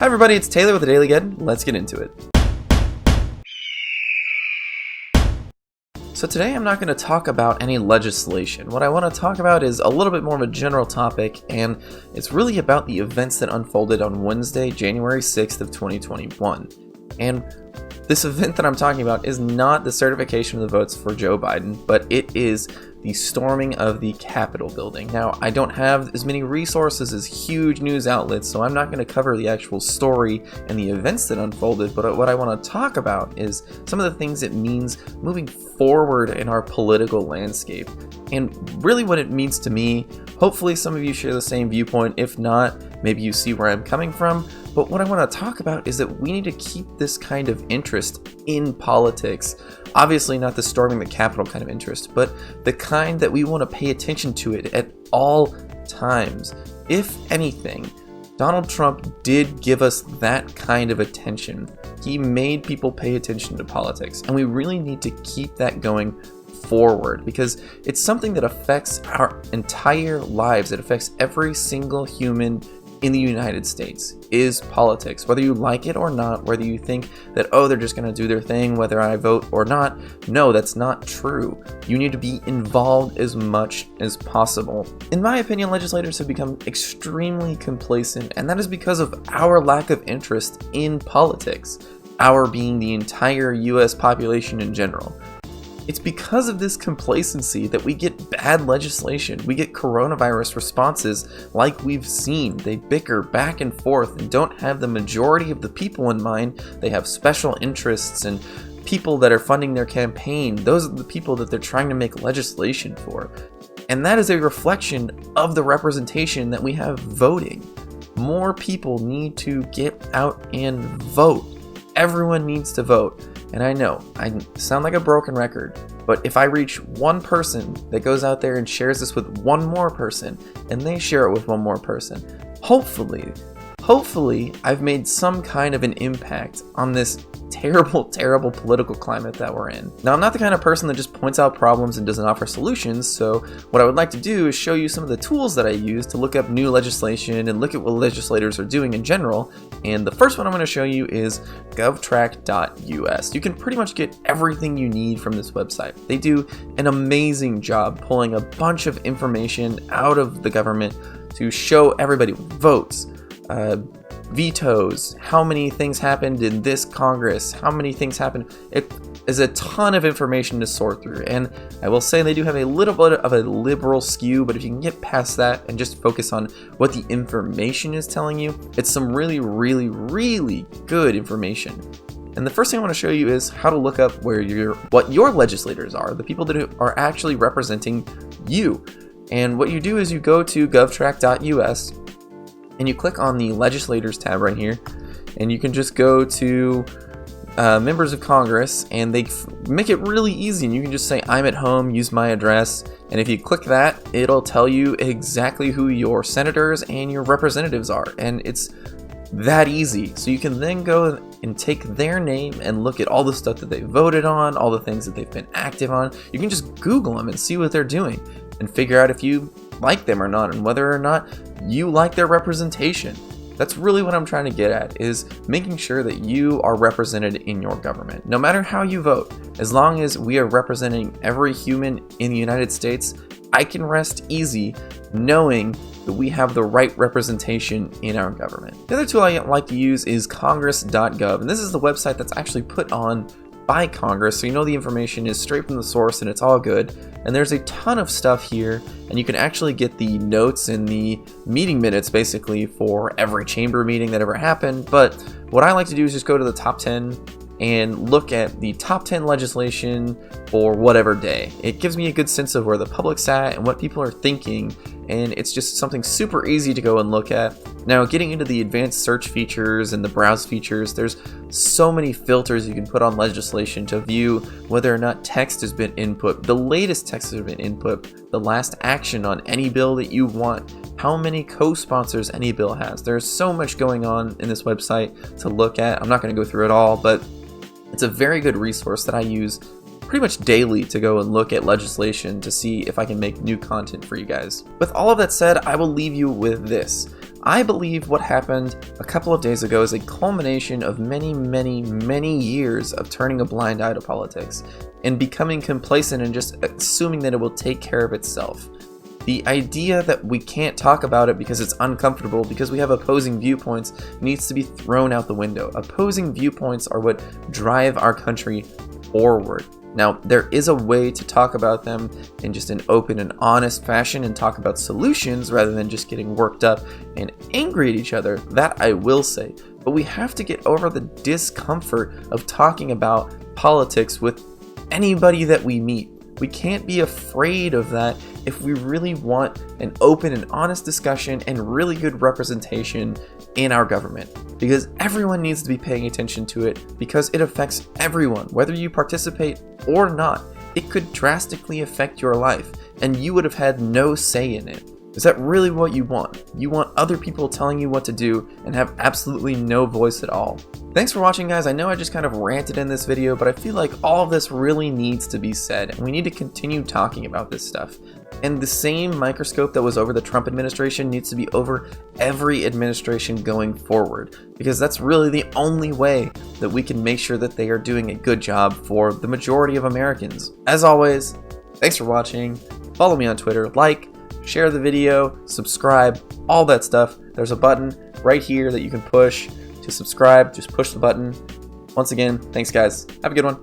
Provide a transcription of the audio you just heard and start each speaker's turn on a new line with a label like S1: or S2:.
S1: Hi everybody, it's Taylor with the Daily Guide. Let's get into it. So today I'm not going to talk about any legislation. What I want to talk about is a little bit more of a general topic, and it's really about the events that unfolded on Wednesday, January 6th of 2021. And this event that I'm talking about is not the certification of the votes for Joe Biden, but it is the storming of the Capitol building. Now, I don't have as many resources as huge news outlets, so I'm not going to cover the actual story and the events that unfolded, but what I want to talk about is some of the things it means moving forward in our political landscape, and really what it means to me. Hopefully some of you share the same viewpoint. If not, maybe you see where I'm coming from. But what I want to talk about is that we need to keep this kind of interest in politics. Obviously not the storming the Capitol kind of interest, but the kind that we want to pay attention to it at all times. If anything, Donald Trump did give us that kind of attention. He made people pay attention to politics, and we really need to keep that going forward because it's something that affects our entire lives. It affects every single human in the United States is politics. Whether you like it or not, whether you think that, oh, they're just going to do their thing whether I vote or not. No, that's not true. You need to be involved as much as possible. In my opinion, legislators have become extremely complacent, and that is because of our lack of interest in politics, our being the entire US population in general. It's because of this complacency that we get bad legislation. We get coronavirus responses like we've seen. They bicker back and forth and don't have the majority of the people in mind. They have special interests and people that are funding their campaign. Those are the people that they're trying to make legislation for. And that is a reflection of the representation that we have voting. More people need to get out and vote. Everyone needs to vote. And I know, I sound like a broken record, but if I reach one person that goes out there and shares this with one more person, and they share it with one more person, hopefully I've made some kind of an impact on this terrible political climate that we're in. Now, I'm not the kind of person that just points out problems and doesn't offer solutions, so what I would like to do is show you some of the tools that I use to look up new legislation and look at what legislators are doing in general. And the first one I'm going to show you is Govrackus. You can pretty much get everything you need from this website. They do an amazing job pulling a bunch of information out of the government to show everybody votes, vetoes, how many things happened in this Congress, how many things happened. It is a ton of information to sort through, and I will say they do have a little bit of a liberal skew, but if you can get past that and just focus on what the information is telling you, it's some really good information. And the first thing I want to show you is how to look up what your legislators are, the people that are actually representing you. And what you do is you go to govtrack.us and you click on the Legislators tab right here, and you can just go to members of Congress, and they make it really easy, and you can just say I'm at home, use my address, and if you click that, it'll tell you exactly who your senators and your representatives are, and it's that easy. So you can then go and take their name and look at all the stuff that they voted on, all the things that they've been active on. You can just Google them and see what they're doing and figure out if you like them or not, and whether or not you like their representation. That's really what I'm trying to get at, is making sure that you are represented in your government. No matter how you vote, as long as we are representing every human in the United States, I can rest easy knowing that we have the right representation in our government. The other tool I like to use is Congress.gov, and this is the website that's actually put on by Congress, so you know the information is straight from the source and it's all good. And there's a ton of stuff here, and you can actually get the notes and the meeting minutes basically for every chamber meeting that ever happened. But what I like to do is just go to the top 10 and look at the top 10 legislation for whatever day. It gives me a good sense of where the public's at and what people are thinking, and it's just something super easy to go and look at. Now, getting into the advanced search features and the browse features, there's so many filters you can put on legislation to view whether or not text has been input, the latest text has been input, the last action on any bill that you want, how many co-sponsors any bill has. There's so much going on in this website to look at. I'm not going to go through it all, but it's a very good resource that I use pretty much daily to go and look at legislation to see if I can make new content for you guys. With all of that said, I will leave you with this. I believe what happened a couple of days ago is a culmination of many years of turning a blind eye to politics and becoming complacent and just assuming that it will take care of itself. The idea that we can't talk about it because it's uncomfortable, because we have opposing viewpoints, needs to be thrown out the window. Opposing viewpoints are what drive our country forward. Now, there is a way to talk about them in just an open and honest fashion and talk about solutions rather than just getting worked up and angry at each other. That I will say. But we have to get over the discomfort of talking about politics with anybody that we meet. We can't be afraid of that if we really want an open and honest discussion and really good representation in our government. Because everyone needs to be paying attention to it because it affects everyone, whether you participate or not. It could drastically affect your life and you would have had no say in it. Is that really what you want? You want other people telling you what to do and have absolutely no voice at all. Thanks for watching, guys. I know I just kind of ranted in this video, but I feel like all of this really needs to be said, and we need to continue talking about this stuff. And the same microscope that was over the Trump administration needs to be over every administration going forward, because that's really the only way that we can make sure that they are doing a good job for the majority of Americans. As always, thanks for watching. Follow me on Twitter, share the video, subscribe, all that stuff. There's a button right here that you can push to subscribe. Just push the button. Once again, thanks guys. Have a good one.